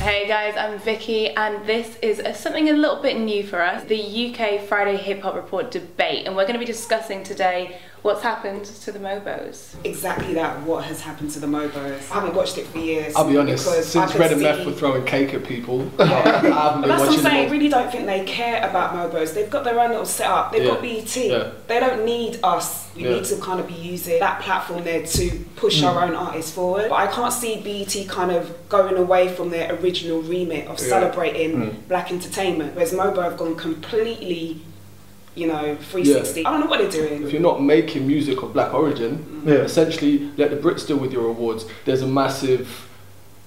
Hey guys, I'm Vicky and this is something a little bit new for us, the UK Friday Hip Hop Report debate, and we're going to be discussing today what's happened to the MOBOs. Exactly that, what has happened to the MOBOs. I haven't watched it for years. I'll be honest, since Red and Meth were throwing cake at people, I haven't been that's what I'm saying, I them. really don't think they care about MOBOs. They've got their own little setup, they've got BET. They don't need us. We need to kind of be using that platform there to push our own artists forward. But I can't see BET kind of going away from their original remit of celebrating black entertainment, whereas MOBO have gone completely, you know, 360. I don't know what they're doing. If you're not making music of black origin, essentially let the Brits deal with your awards. There's a massive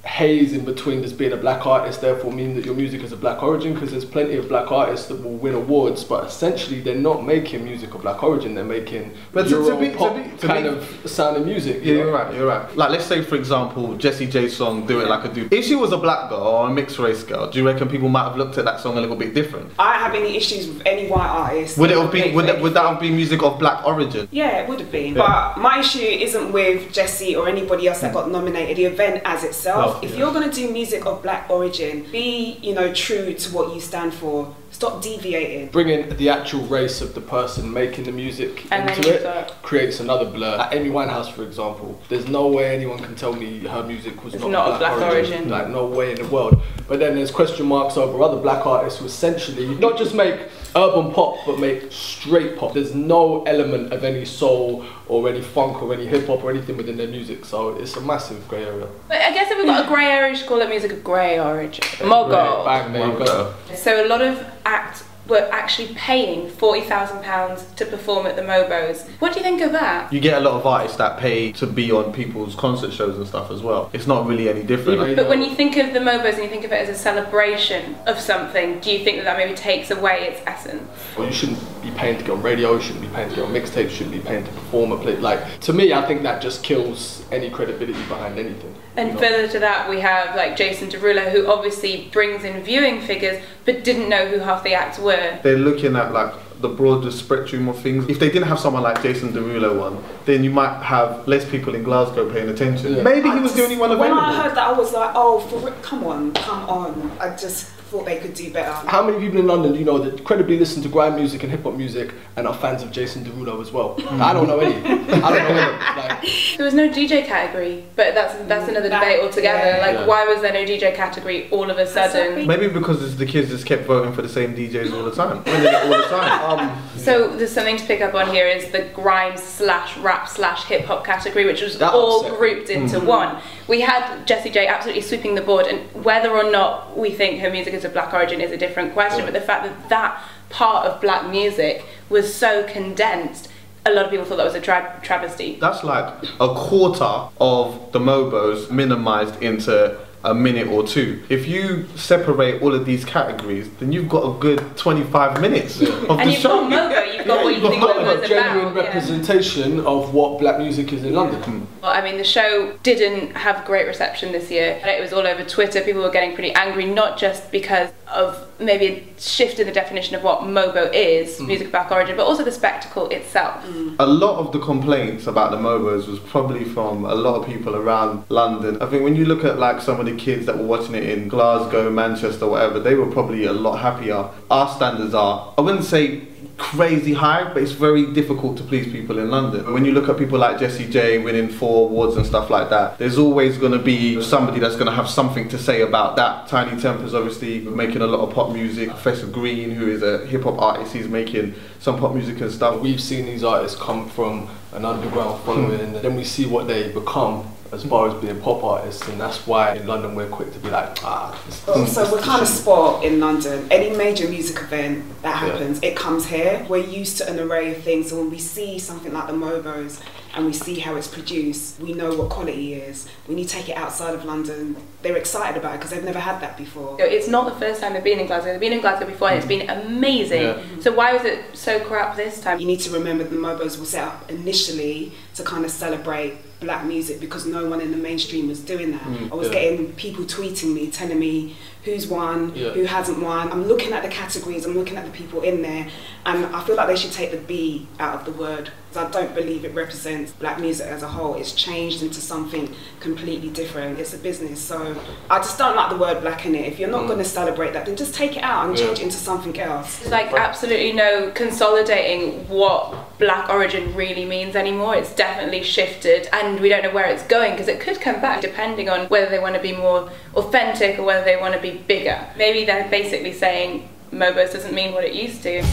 haze in between this being a black artist, therefore meaning that your music is a black origin, because there's plenty of black artists that will win awards, but essentially they're not making music of black origin, they're making kind of sounding music. Yeah, you're right. Like, let's say for example, Jessie J's song Do It Like a Dude. If she was a black girl or a mixed race girl, do you reckon people might have looked at that song a little bit different? I don't have any issues with any white artist. Would it have been, would that have been music of black origin? Yeah, it would have been. But my issue isn't with Jessie or anybody else that got nominated, the event as itself. If you're going to do music of black origin, be, you know, true to what you stand for. Stop deviating. Bringing the actual race of the person making the music into it creates another blur. Like Amy Winehouse, for example, there's no way anyone can tell me her music was not of black origin. Like, no way in the world. But then there's question marks over other black artists who essentially not just make urban pop, but make straight pop. There's no element of any soul or any funk or any hip hop or anything within their music, so it's a massive grey area. But I guess if we've got a grey area, you should call it music of grey origin. MOBO. Bang, there you go. So a lot of acts were actually paying £40,000 to perform at the MOBOs. What do you think of that? You get a lot of artists that pay to be on people's concert shows and stuff as well. It's not really any different. But when you think of the MOBOs and you think of it as a celebration of something, do you think that that maybe takes away its essence? Well, you shouldn't be paying to get on radio, you shouldn't be paying to get on mixtapes, you shouldn't be paying to perform a play. Like, to me, I think that just kills any credibility behind anything. And further to that, we have like Jason Derulo, who obviously brings in viewing figures, but didn't know who half the acts were. They're looking at like the broader spectrum of things. If they didn't have someone like Jason Derulo on, then you might have less people in Glasgow paying attention. Maybe he was the only one available. When I heard that, I was like, oh, come on. I just thought they could do better. How many people in London do you know that credibly listen to grime music and hip hop music and are fans of Jason Derulo as well? I don't know any. I don't know any. Like, there was no DJ category, but that's another debate altogether. Why was there no DJ category all of a sudden? Maybe because the kids just kept voting for the same DJs all the time. All the time. So there's something to pick up on here is the grime / rap / hip hop category, which was all grouped into one. We had Jessie J absolutely sweeping the board, and whether or not we think her music is of black origin is a different question, but the fact that that part of black music was so condensed, a lot of people thought that was a travesty. That's like a quarter of the MOBOs minimised into a minute or two. If you separate all of these categories, then you've got a good 25 minutes of the show. And you've got MOBO, you've got what you think MOBO is about. Genuine representation of what black music is in London. Well, I mean, the show didn't have great reception this year. It was all over Twitter. People were getting pretty angry, not just because of maybe a shift in the definition of what MOBO is, music of black origin, but also the spectacle itself. A lot of the complaints about the MOBOs was probably from a lot of people around London. I think when you look at like some of the kids that were watching it in Glasgow, Manchester, whatever, they were probably a lot happier. Our standards are, I wouldn't say crazy high, but it's very difficult to please people in London. When you look at people like Jessie J winning 4 awards and stuff like that, there's always going to be somebody that's going to have something to say about that. Tiny Temper's obviously making a lot of pop music. Professor Green, who is a hip hop artist, he's making some pop music and stuff. We've seen these artists come from an underground following, and then we see what they become as far as being pop artists, and that's why in London we're quick to be like, so we're kind of spoiled in London. Any major music event that happens, it comes here. We're used to an array of things, so when we see something like the MOBOs and we see how it's produced, we know what quality is. When you take it outside of London, they're excited about it because they've never had that before. It's not the first time they've been in Glasgow. They've been in Glasgow before and it's been amazing. So why was it so crap this time? You need to remember the MOBOs were set up initially to kind of celebrate black music because no one in the mainstream was doing that. I was getting people tweeting me, telling me who's won, who hasn't won. I'm looking at the categories, I'm looking at the people in there, and I feel like they should take the B out of the word, because I don't believe it represents black music as a whole. It's changed into something completely different. It's a business, so I just don't like the word black in it. If you're not going to celebrate that, then just take it out and change it into something else. There's like absolutely no consolidating what black origin really means anymore. It's definitely shifted, and we don't know where it's going, because it could come back depending on whether they want to be more authentic or whether they want to be bigger. Maybe they're basically saying MOBOs doesn't mean what it used to.